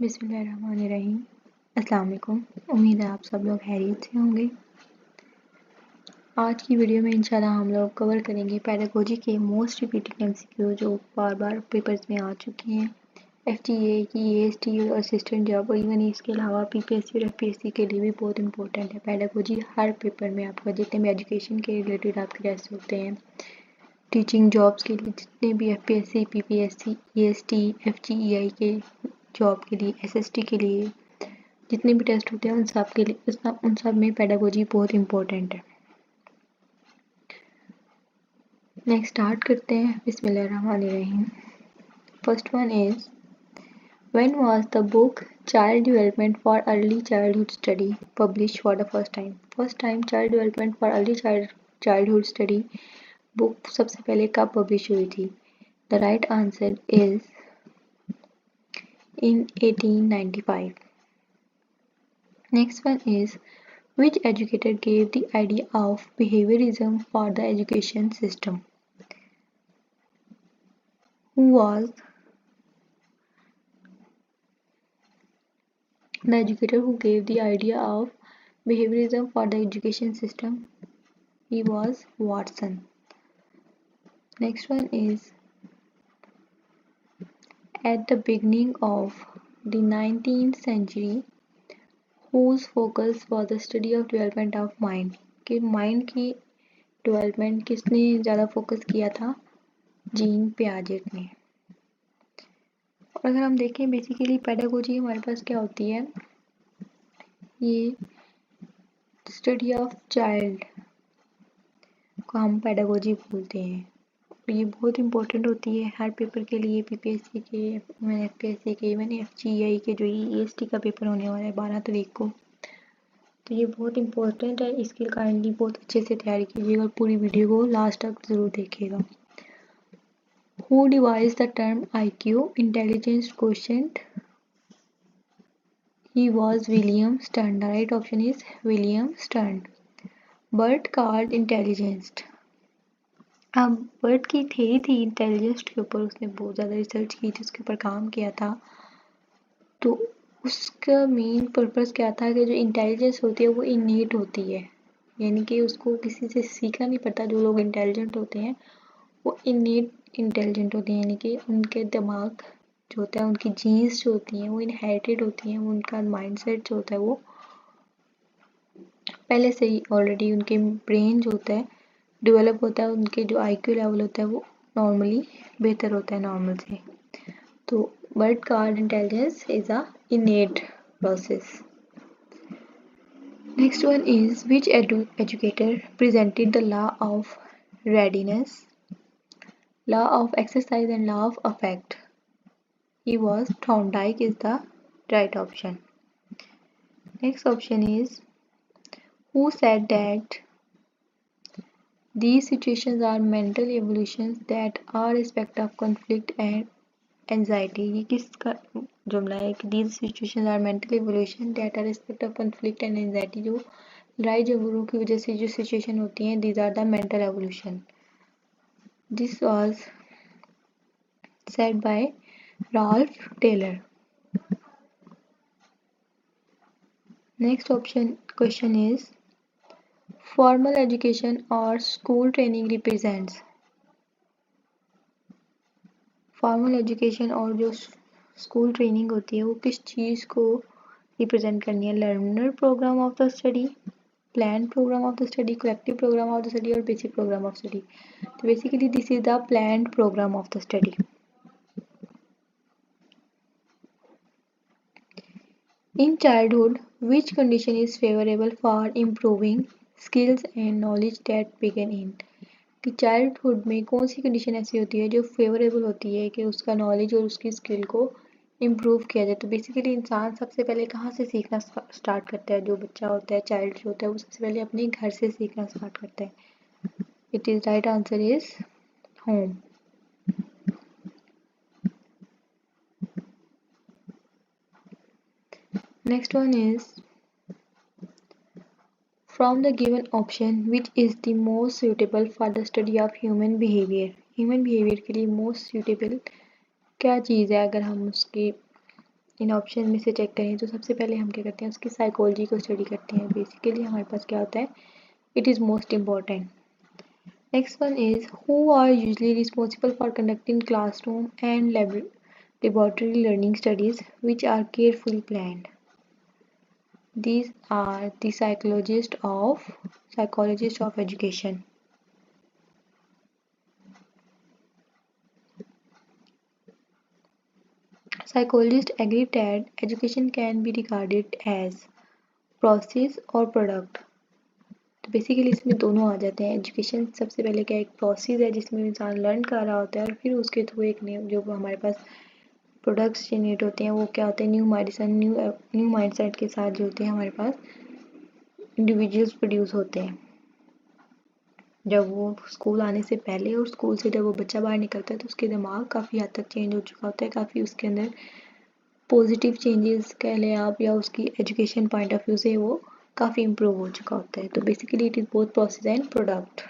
बिस्मिल्लाहिर्रहमानिर्रहीम। अस्सलाम वालेकुम। उम्मीद है आप सब लोग खैरियत से होंगे। आज की वीडियो में इंशाल्लाह हम लोग कवर करेंगे पेडागोजी के मोस्ट रिपीटेड एमसीक्यू जो बार बार पेपर्स में आ चुके हैं। एफटीए की एएसटी और असिस्टेंट जॉब और इवन इसके अलावा पीपीएससी और एफपीएससी के लिए भी बहुत इंपॉर्टेंट है। पेडागोजी हर पेपर में आपका जितने भी एजुकेशन के रिलेटेड आपके टेस्ट होते हैं, टीचिंग जॉब्स के लिए जितने भी एफपीएससी, पीपीएससी, ईएसटी, एफजीईआई के जॉब के लिए, एसएसटी के लिए जितने भी टेस्ट होते हैं उन सब में पेडागोजी बहुत इंपॉर्टेंट है। नेक्स्ट स्टार्ट करते हैं। बिस्मिल्लाहिर्रहमानिर्रहीम। First one is when was the book child development for early childhood study publish for the first time. First time child development for early childhood study book सबसे पहले कब publish हुई थी? The right answer is in 1895. Next one is which educator gave the idea of behaviorism for the education system? Who was the educator who gave the idea of behaviorism for the education system? He was Watson. Next one is at the beginning of the 19th century whose focus was the study of development of mind. कि mind की development किसने ज़्यादा focus किया था? Gene Piaget ने। और अगर हम देखें बेसिकली पेडागोजी हमारे पास क्या होती है, ये स्टडी ऑफ चाइल्ड को हम पेडागोजी बोलते हैं। और ये बहुत इंपॉर्टेंट होती है हर पेपर के लिए, पीपीएससी के, एफपीएससी के, इवन एफजीआई के जो ईएसटी का पेपर होने वाला है 12 तारीख को, तो ये बहुत इंपॉर्टेंट है। इसके काइंडली बहुत अच्छे से तैयारी कीजिएगा और पूरी वीडियो को लास्ट तक ज़रूर देखिएगा। Who devised the term IQ, intelligence quotient? He was William Stern. The right option is William Stern. Burt called intelligence. अब बर्ट की थ्योरी थी इंटेलिजेंस के ऊपर, उसने बहुत ज़्यादा रिसर्च की थी, उसके ऊपर काम किया था। तो उसका मेन पर्पस क्या था कि जो इंटेलिजेंस होती है वो इनेट होती है, यानी कि उसको किसी से सीखना नहीं पड़ता। जो लोग इंटेलिजेंट होते हैं वो इनेट इंटेलिजेंट होते हैं, यानी कि उनके दिमाग जो होता है, उनकी जीन्स जो होती हैं वो इनहेरिटेड होती हैं, उनका माइंडसेट जो होता है वो पहले से ही ऑलरेडी उनके ब्रेन जो होता है डेवलप होता है, उनके जो आईक्यू लेवल होता है वो नॉर्मली बेहतर होता है नॉर्मल से। तो Burt called intelligence is a innate process. Next one is which educator presented the law of readiness, law of exercise and law of affect? He was Thorndike is the right option. Next option is who said that these situations are mental evolutions that are aspect of conflict and anxiety? ये किसका जुमला है कि these situations are mental evolution that are aspect of conflict and anxiety? जो लड़ाई झगड़ों की वजह से जो सिचुएशन होती हैं, these are the mental evolution. This was said by Ralph Taylor. Next question is formal education or school training represents. Formal education और जो स्कूल ट्रेनिंग होती है वो किस चीज़ को रिप्रेजेंट करनी है? Learner programme of the study, plan programme of the study, collective programme of the study और बेसिक प्रोग्राम ऑफ स्टडी। तो basically this is the plan programme of the study. In childhood, which condition is favorable for improving skills and knowledge that begin in? कि childhood में कौन सी condition ऐसी होती है जो favourable होती है कि उसका नॉलेज और उसकी स्किल को इम्प्रूव किया जाए? तो बेसिकली इंसान सबसे पहले कहाँ से सीखना स्टार्ट करता है? जो बच्चा होता है, चाइल्ड जो होता है, वो सबसे पहले अपने घर से सीखना स्टार्ट करता है। It is right answer is home. Next one is from the given option which is the most suitable for the study of human behavior? Human behavior के लिए most suitable क्या चीज़ है? अगर हम उसकी इन ऑप्शन में से चेक करें तो सबसे पहले हम क्या करते हैं, उसकी साइकोलॉजी को स्टडी करते हैं। बेसिकली हमारे पास क्या होता है, it is most important. Next one is who are usually responsible for conducting classroom and laboratory learning studies which are carefully planned. These are the psychologists of education. Psychologists agree that education can be regarded as process or product. तो basically इसमें दोनों आ जाते हैं। Education सबसे पहले क्या एक process है जिसमें इंसान लर्न कर रहा होता है, और फिर उसके थ्रू एक जो हमारे पास प्रोडक्ट्स जनरेट होते हैं वो क्या होते हैं, न्यू मेडिसिन, न्यू माइंडसेट के साथ जो होते हैं हमारे पास इंडिविजुअल्स प्रोड्यूस होते हैं। जब वो स्कूल आने से पहले और स्कूल से जब वो बच्चा बाहर निकलता है तो उसके दिमाग काफ़ी हद तक चेंज हो चुका होता है, काफ़ी उसके अंदर पॉजिटिव चेंजेस कह लें आप, या उसकी एजुकेशन पॉइंट ऑफ व्यू से वो काफ़ी इम्प्रूव हो चुका होता है। तो basically it is both process and product.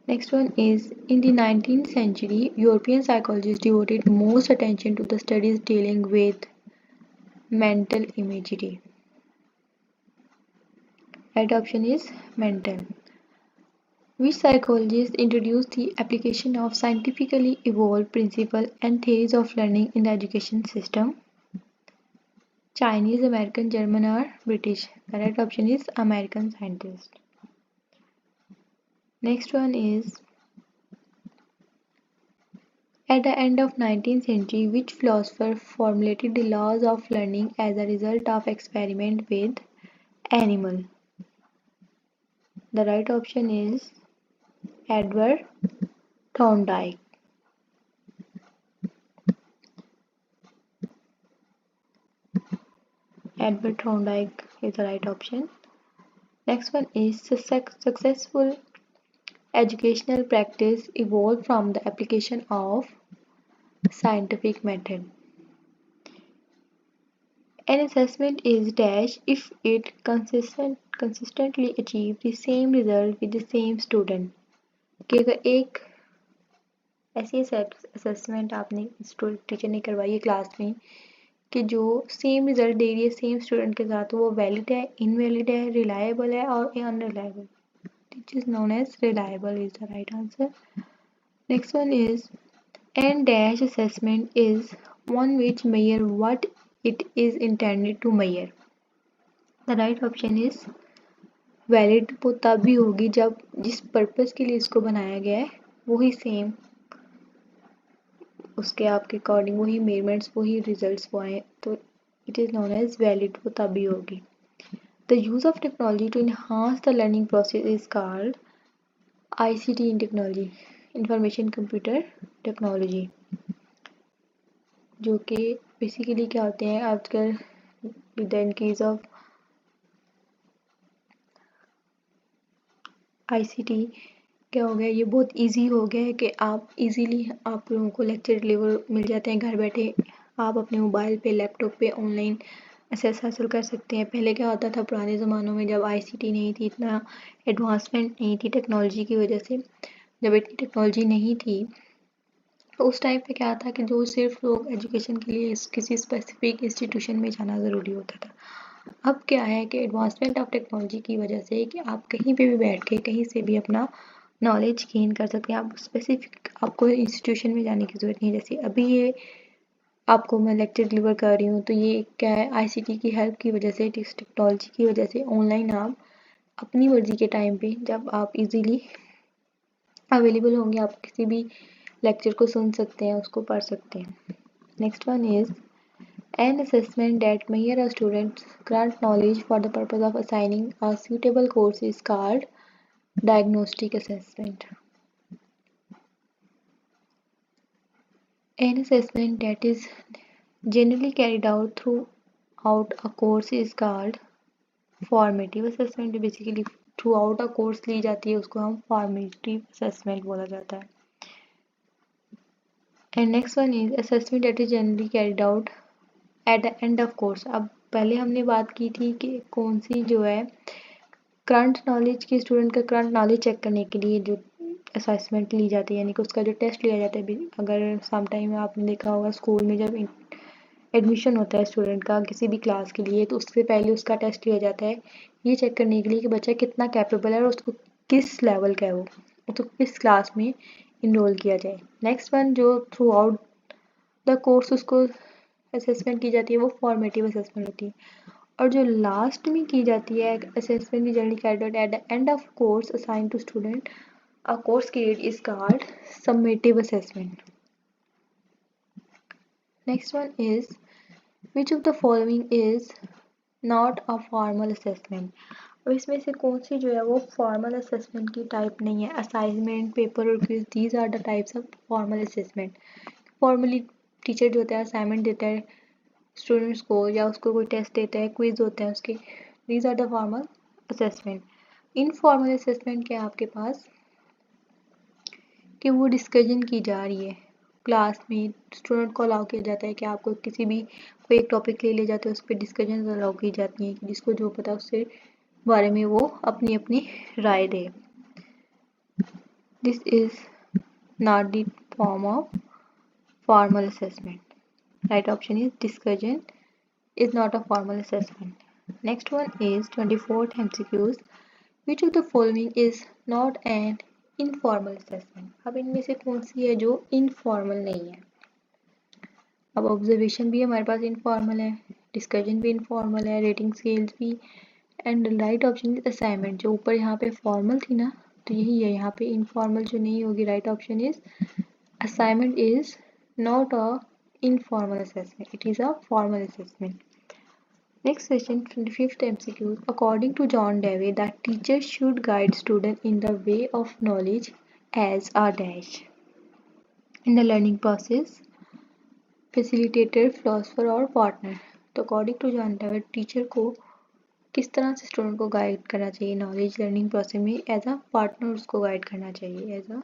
Next one is in the 19th century, European psychologists devoted most attention to the studies dealing with mental imagery. Right option is mental. Which psychologists introduced the application of scientifically evolved principles and theories of learning in the education system? Chinese, American, German or British? The right option is American scientists. Next one is at the end of 19th century, which philosopher formulated the laws of learning as a result of experiment with animal? The right option is Edward Thorndike. Edward Thorndike is the right option. Next one is successful educational practice evolved from the application of scientific method. An assessment is dash if it consistently achieves the same result with the same student. कि अगर एक ऐसी assessment आपने teacher ने करवाई है class में कि जो सेम रिजल्ट दे रही है सेम स्टूडेंट के साथ, वो वैलिड है, इनवैलिड है, रिलायबल है और unreliable, which is known as reliable is the right answer. Next one is N dash assessment is one which measure what it is intended to measure. The right option is valid वो तब भी होगी जब जिस purpose के लिए इसको बनाया गया है वही सेम उसके आपके अकॉर्डिंग वही मेजरमेंट्स वही रिजल्ट्स वो आए, तो it is known as valid वो तब भी होगी। The use of technology to enhance the learning process is called ICT in technology, information computer technology, जो कि बेसिकली क्या होते हैं आजकल with the increase of ICT क्या हो गया, ये बहुत इजी हो गया है कि आप इजीली आप लोगों को लेक्चर डिलीवर मिल जाते हैं घर बैठे, आप अपने मोबाइल पे लैपटॉप पे ऑनलाइन एक्सेस हासिल कर सकते हैं। पहले क्या होता था पुराने ज़मानों में जब ICT नहीं थी, इतना एडवांसमेंट नहीं थी टेक्नोलॉजी की वजह से, जब इतनी टेक्नोलॉजी नहीं थी तो उस टाइम पे क्या था कि जो सिर्फ लोग एजुकेशन के लिए किसी स्पेसिफिक इंस्टीट्यूशन में जाना ज़रूरी होता था। अब क्या है कि एडवांसमेंट ऑफ टेक्नोलॉजी की वजह से कि आप कहीं पे भी बैठ के कहीं से भी अपना नॉलेज गेन कर सकते हैं। आप स्पेसिफिक आपको इंस्टीट्यूशन में जाने की ज़रूरत नहीं है। जैसे अभी ये आपको मैं लेक्चर डिलीवर कर रही हूँ तो ये क्या है ICT की हेल्प की वजह से, टेक्नोलॉजी की वजह से ऑनलाइन आप अपनी मर्ज़ी के टाइम पे जब आप इजीली अवेलेबल होंगे आप किसी भी लेक्चर को सुन सकते हैं, उसको पढ़ सकते हैं। Next one is an assessment that measure a student's current knowledge for the purpose of assigning a suitable course is called diagnostic assessment. An assessment that is generally carried out throughout a course is called formative assessment. Basically throughout a course ली जाती है उसको हम formative assessment बोला जाता है। And next one is assessment that is generally carried out at the end of course. अब पहले हमने बात की थी कि कौन सी जो है करंट नॉलेज की स्टूडेंट का करंट नॉलेज चेक करने के लिए जो असेसमेंट ली जाती है, यानी कि उसका जो टेस्ट लिया जाता है। अगर सम टाइम आपने देखा होगा स्कूल में जब एडमिशन होता है स्टूडेंट का किसी भी क्लास के लिए, तो उससे पहले उसका टेस्ट लिया जाता है ये चेक करने के लिए कि बच्चा कितना कैपेबल है और उसको किस लेवल का है वो, तो किस क्लास में इनरोल किया जाए। नेक्स्ट वन जो थ्रू आउट द कोर्स उसको असेसमेंट की जाती है वो फॉर्मेटिव असेसमेंट होती है। और जो लास्ट में की जाती है असेसमेंट की generally carried at the end of course assign to student a course credit is called summative assessment. Next one is which of the following is not a formal assessment. अब इसमें से कौन सी जो है वो फॉर्मल असेसमेंट की type नहीं है। असाइनमेंट, पेपर और quiz, these are the types of formal assessment. Formally teacher जो होता है असाइनमेंट देता है स्टूडेंट्स को या उसको कोई टेस्ट देता है, क्विज होते हैं उसके, these are the formal assessment. Informal assessment क्या है आपके पास कि वो डिस्कशन की जा रही है क्लास में, स्टूडेंट को अलाउ किया जाता है कि आपको किसी भी कोई एक टॉपिक ले जाते हैं उस पर डिस्कशन अलाउ की जाती है कि जिसको जो पता उससे बारे में वो अपनी अपनी राय दे। This is not the form of formal assessment. Right option is discussion is not a formal assessment. Next one is 24th MCQs. Which of the following is not an informal assessment? अब इनमें से कौन सी है जो informal नहीं है। अब observation भी हमारे पास informal है, डिस्कशन भी informal है, रेटिंग स्केल्स भी, and right option is assignment. जो ऊपर यहाँ पे फॉर्मल थी ना तो यही है, यहाँ पे इनफॉर्मल जो नहीं होगी। Right option is assignment is not a informal assessment, it is a formal assessment. Next question, 25th MCQ. According to John Dewey, that teacher should guide student in the way of knowledge as a dash in the learning process, facilitator, philosopher और partner. तो according to John Dewey teacher को किस तरह से student को guide करना चाहिए knowledge learning process में, एज अ पार्टनर उसको गाइड करना चाहिए as a.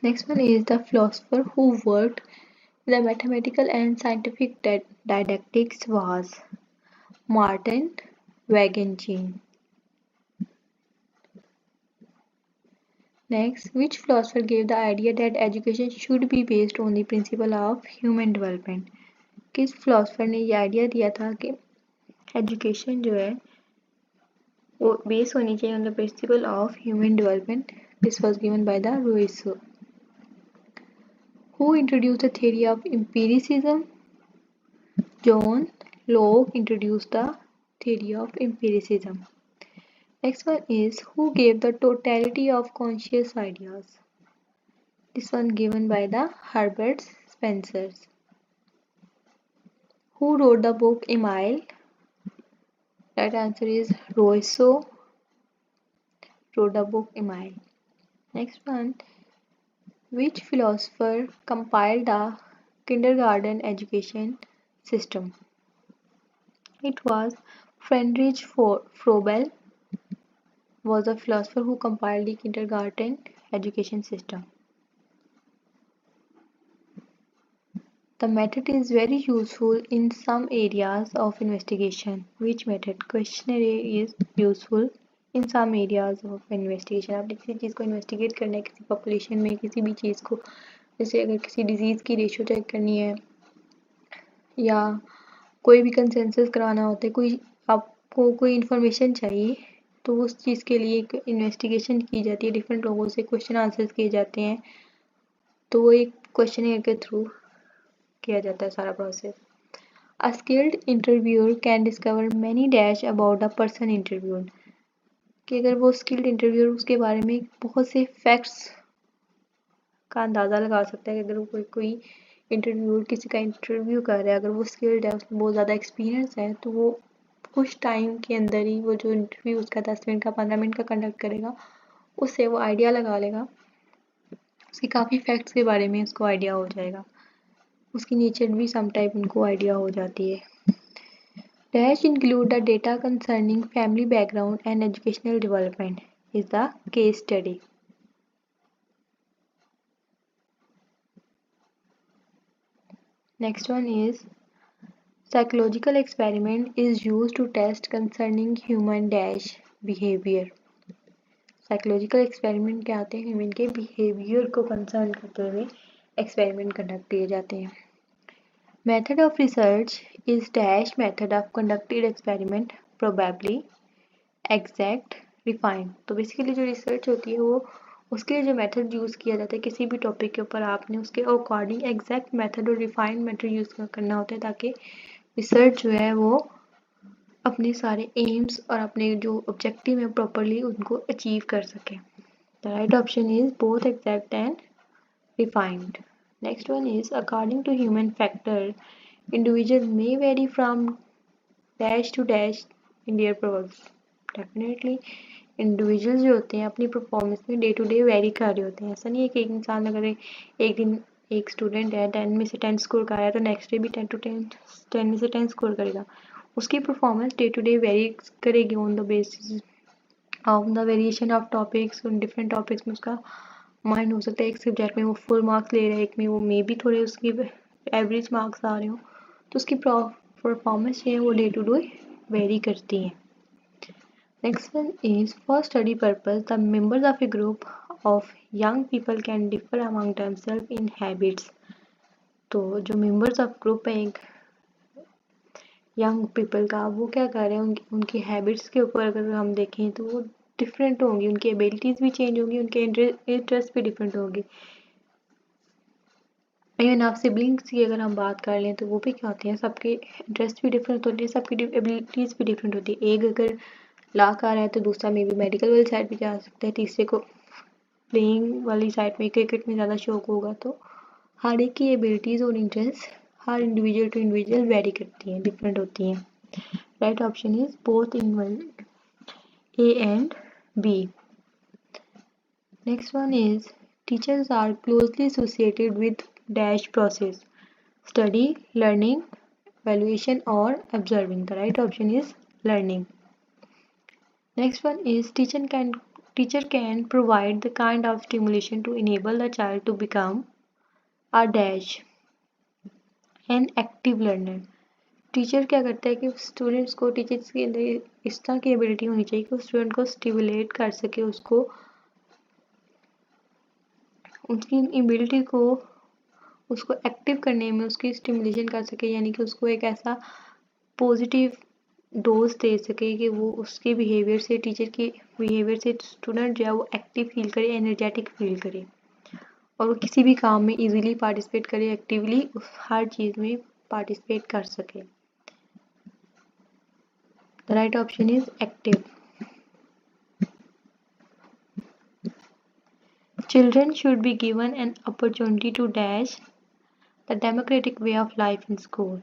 Next one is the philosopher who worked the mathematical and scientific didactics was Martin Wittgenstein. Next, which philosopher gave the idea that education should be based on the principle of human development? किस philosopher ने ये idea दिया था कि education जो है वो base होनी चाहिए on the principle of human development? This was given by the Rousseau. Who introduced the theory of empiricism? John Locke introduced the theory of empiricism. Next one is who gave the totality of conscious ideas? This one given by the Herbert Spencer. Who wrote the book Emile? Right answer is Rousseau wrote the book Emile. Next one, which philosopher compiled the kindergarten education system? It was Friedrich Froebel was a philosopher who compiled the kindergarten education system. The method is very useful in some areas of investigation. Which method? Questionnaire is useful in some areas of investigation. आपने किसी चीज़ को investigate करना है किसी population में किसी भी चीज़ को, जैसे अगर किसी डिजीज़ की रेशो चेक करनी है या कोई भी कंसेंसस कराना होता है, कोई आपको कोई इन्फॉर्मेशन चाहिए तो उस चीज़ के लिए एक इन्वेस्टिगेशन की जाती है, डिफरेंट लोगों से क्वेश्चन आंसर्स किए जाते हैं, तो वो एक क्वेश्चन के थ्रू किया जाता है सारा process. A skilled interviewer can discover many dash about a person interviewed. कि अगर वो स्किल्ड इंटरव्यूअर उसके बारे में बहुत से फैक्ट्स का अंदाज़ा लगा सकता है कि अगर वो कोई इंटरव्यूअर किसी का इंटरव्यू कर रहा है, अगर वो स्किल्ड है उसमें बहुत ज़्यादा एक्सपीरियंस है तो वो कुछ टाइम के अंदर ही वो जो इंटरव्यू उसका 10 मिनट का 15 मिनट का कंडक्ट करेगा उससे वो आइडिया लगा लेगा, उसके काफ़ी फैक्ट्स के बारे में उसको आइडिया हो जाएगा, उसकी नेचर भी सम टाइप उनको आइडिया हो जाती है। Dash include the data concerning family background and educational development is the case study. Next one is psychological experiment is used to test concerning human dash behavior. Psychological experiment क्या आते हैं, human के behaviour को concern करते हुए experiment conduct किए जाते हैं। Method of research is dash method of conducted experiment probably exact refined. तो बेसिकली जो रिसर्च होती है वो उसके लिए जो मेथड यूज़ किया जाता है किसी भी टॉपिक के ऊपर आपने उसके अकॉर्डिंग एग्जैक्ट मेथड और रिफाइंड मेथड यूज़ करना होता है ताकि रिसर्च जो है वो अपने सारे एम्स और अपने जो ऑब्जेक्टिव है प्रॉपरली उनको अचीव कर सके। The right option is both exact and refined. Next one is according to human factor, individual may vary from dash to dash in their performance. Definitely individuals जो होते हैं अपनी परफॉर्मेंस में day to day very कर रहे होते हैं। ऐसा नहीं है कि एक इंसान अगर एक दिन एक स्टूडेंट है 10 में से 10 स्कोर कर आया तो नेक्स्ट डे भी 10 में से 10 स्कोर करेगा। उसकी performance day to day vary करेगी on the basis of the variation of topics. उन डिफरेंट टॉपिक्स में उसका माइंड हो सकता है एक सब्जेक्ट में वो फुल मार्क्स ले रहा है, एक में वो मे भी थोड़े उसकी एवरेज मार्क्स आ रहे हो, तो उसकी परफॉर्मेंस जो है वो डे टू डे वेरी करती है। Next one is for study purpose the members of a group of young people can differ among themselves in habits. तो जो मेंबर्स ऑफ ग्रुप है एक यंग पीपल का, वो क्या कर रहे हैं उनकी हैबिट्स के ऊपर अगर हम देखें तो वो डिफरेंट होंगी, उनकी एबिलिटीज़ भी चेंज होंगी, उनके इंटरेस्ट भी डिफरेंट होंगे। इवन आप सिबलिंग्स की अगर हम बात कर लें तो वो भी क्या होते हैं, सबके इंटरेस्ट भी डिफरेंट होते हैं, सबकी एबिलिटीज़ भी डिफरेंट होती है। एक अगर ला का रहा है तो दूसरा मे बी मेडिकल वाली साइड भी जा सकता है, तीसरे को प्लेइंग वाली साइड में क्रिकेट में ज़्यादा शौक होगा। तो हर एक की एबिलिटीज़ और इंटरेस्ट हर इंडिविजुअल टू इंडिविजुअल वेरी करती हैं, डिफरेंट होती हैं। Right option is both in A and B. Next one is teachers are closely associated with dash process study, learning, evaluation or observing. The right option is learning. Next one is teacher can provide the kind of stimulation to enable the child to become a dash an active learner. Teacher क्या करता है कि students को teachers के अंदर इस तरह की एबिलिटी होनी चाहिए कि वो स्टूडेंट को स्टिमुलेट कर सके, उसको उसकी एबिलिटी को उसको एक्टिव करने में उसकी स्टिमुलेशन कर सके, यानी कि उसको एक ऐसा पॉजिटिव डोज दे सके कि वो उसके बिहेवियर से टीचर के बिहेवियर से स्टूडेंट जो है वो एक्टिव फील करे, एनर्जेटिक फील करे और वो किसी भी काम में इजीली पार्टिसिपेट करे, एक्टिवली हर चीज़ में पार्टिसिपेट कर सके। The right option is active. Children should be given an opportunity to dash the democratic way of life in school.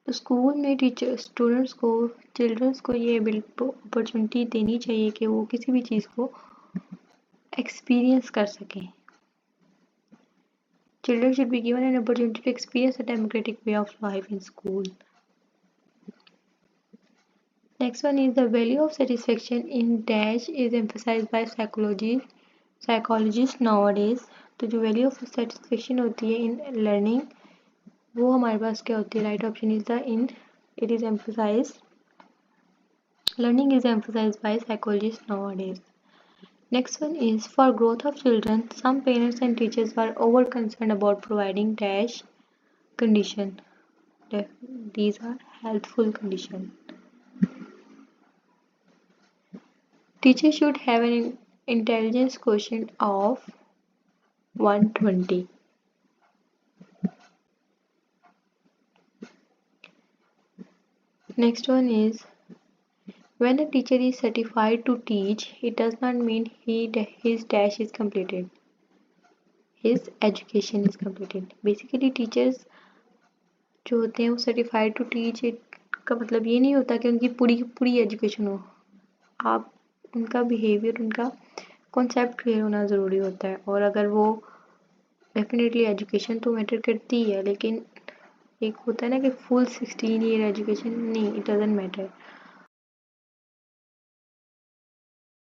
तो स्कूल में टीचर स्टूडेंट्स को चिल्ड्रंस को ये अपॉर्चुनिटी देनी चाहिए कि वो किसी भी चीज़ को एक्सपीरियंस कर सकें। Children should be given an opportunity to experience a democratic way of life in school. Next one is the value of satisfaction in dash is emphasized by psychologists nowadays. तो जो वैल्यू ऑफ सेटिस्फेक्शन होती है in learning वो हमारे पास क्या होती है? Right option is the in it is emphasise learning is emphasized by psychologists nowadays. Next one is for growth of children, some parents and teachers are over concerned about providing dash condition. These are healthful condition. Teacher should have an intelligence quotient of 120. Next one is when a teacher is certified to teach, it does not mean his dash is completed. His education is completed. Basically teachers जो होते हैं वो certified to teach का मतलब ये नहीं होता कि उनकी पूरी एजुकेशन हो। आप उनका बिहेवियर, उनका कॉन्सेप्ट क्लियर होना ज़रूरी होता है। और अगर वो डेफिनेटली एजुकेशन तो मैटर करती है, लेकिन एक होता है ना कि फुल 16 ईयर एजुकेशन, नहीं, इट डजंट मैटर।